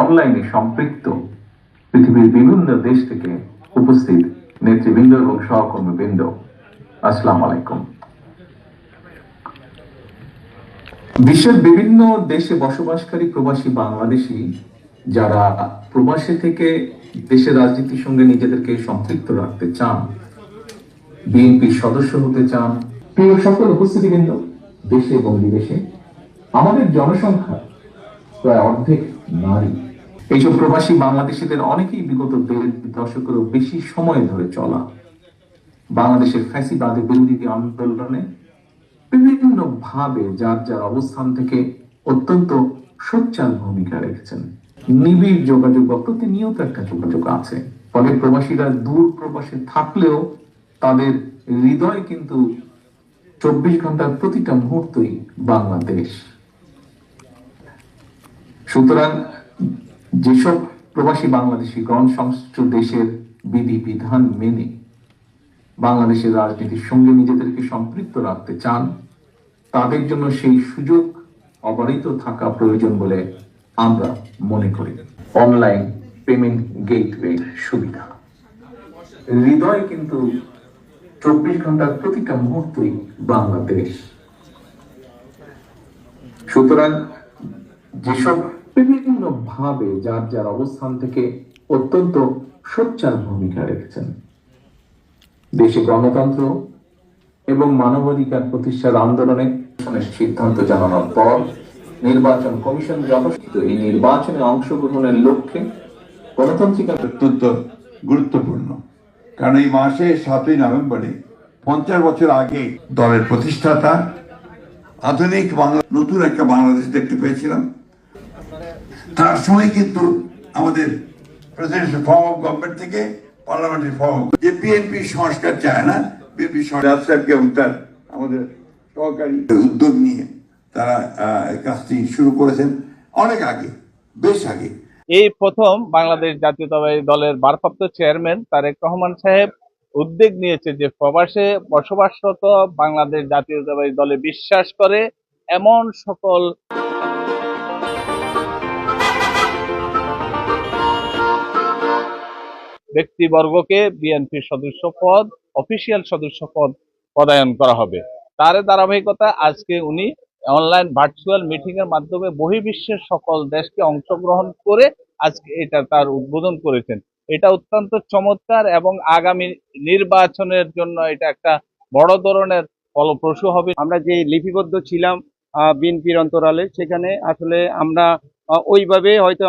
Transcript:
অনলাইনে সম্পৃক্ত পৃথিবীর বিভিন্ন দেশ থেকে উপস্থিত নেতৃবৃন্দ এবং সহকর্মীবৃন্দ, আসসালামু আলাইকুম। বিশ্বের বিভিন্ন দেশে বসবাসকারী প্রবাসী বাংলাদেশী যারা প্রবাসী থেকে দেশের রাজনীতির সঙ্গে নিজেদেরকে সম্পৃক্ত রাখতে চান, বিএনপির সদস্য হতে চান, প্রিয় সকল উপস্থিতিবৃন্দ, দেশে এবং বিদেশে আমাদের জনসংখ্যা প্রায় অর্ধেক নারী। এইসব প্রবাসী বাংলাদেশিদের অনেকেই বিগত 1.5 দশকেরও বেশি সময় ধরে চলা বাংলাদেশের ফ্যাসিবাদের বিরোধী আন্দোলনে বিভিন্ন ভাবে যার যার অবস্থান থেকে অত্যন্ত সোচ্চার ভূমিকা রেখেছেন। নিবিড় যোগাযোগ বা প্রতিনিয়ত একটা যোগাযোগ আছে। ফলে প্রবাসীরা দূর প্রবাসে থাকলেও তাদের হৃদয় কিন্তু 24 ঘন্টার প্রতিটা মুহূর্তই বাংলাদেশ। সুতরাং যেসব প্রবাসী বাংলাদেশিগণ সংশ্লিষ্ট দেশের বিধি বিধান মেনে বাংলাদেশের রাজনীতির সঙ্গে নিজেদেরকে সম্পৃক্ত রাখতে চান, তাদের জন্য সেই সুযোগ অবারিত থাকা প্রয়োজন বলে আমরা মনে করি। অনলাইন পেমেন্ট গেটওয়ে সুবিধা, হৃদয় কিন্তু 24 ঘন্টার প্রতিটা মুহূর্তই বাংলাদেশ। সুতরাং যেসব বিভিন্ন ভাবে যার যার অবস্থান থেকে অত্যন্ত সোচ্চার ভূমিকা রেখেছেন, দেশে গণতন্ত্র এবং মানবাধিকার প্রতিষ্ঠার আন্দোলনে সিদ্ধান্ত জানানোর পর নির্বাচন কমিশন যথাযথ এই নির্বাচনে অংশগ্রহণের লক্ষ্যে গণতান্ত্রিক অত্যন্ত গুরুত্বপূর্ণ। কারণ এই মাসে 7ই নভেম্বরে 50 বছর আগে দলের প্রতিষ্ঠাতা আধুনিক বাংলা নতুন একটা বাংলাদেশ দেখতে পেয়েছিলাম। তার সময় কিন্তু আমাদের প্রেসিডেন্সিয়াল ফর্ম অফ গভর্নমেন্ট থেকে পার্লামেন্টারি ফর্ম যে বিএনপি সংস্কার চায় না, বিএনপি সাহেবকে এবং তার আমাদের সহকারী উদ্যোগ নিয়ে তারা কাজটি শুরু করেছেন অনেক আগে, বেশ আগে। এই প্রথম বাংলাদেশ জাতীয়তাবাদী দলের ভারপ্রাপ্ত চেয়ারম্যান তারেক রহমান সাহেব উদ্যোগ নিয়েছে যে প্রবাসে বসবাসরত বাংলাদেশ জাতীয়তাবাদী দলে বিশ্বাস করে এমন সকল ব্যক্তিবর্গকে বিএনপির সদস্য পদ, অফিসিয়াল সদস্য পদ প্রদান করা হবে। তার ধারাবাহিকতা আজকে উনি অনলাইন ভার্চুয়াল মিটিং এর মাধ্যমে বহির্বিশ্বের সকল দেশকে অংশগ্রহণ করে আজকে এটা তার উদ্বোধন করেছেন। এটা অত্যন্ত চমৎকার এবং আগামী নির্বাচনের জন্য এটা একটা বড় ধরনের ফলপ্রসূ হবে। আমরা যে লিপিবদ্ধ ছিলাম বিএনপির অন্তরালে, সেখানে আসলে আমরা ওইভাবে হয়তো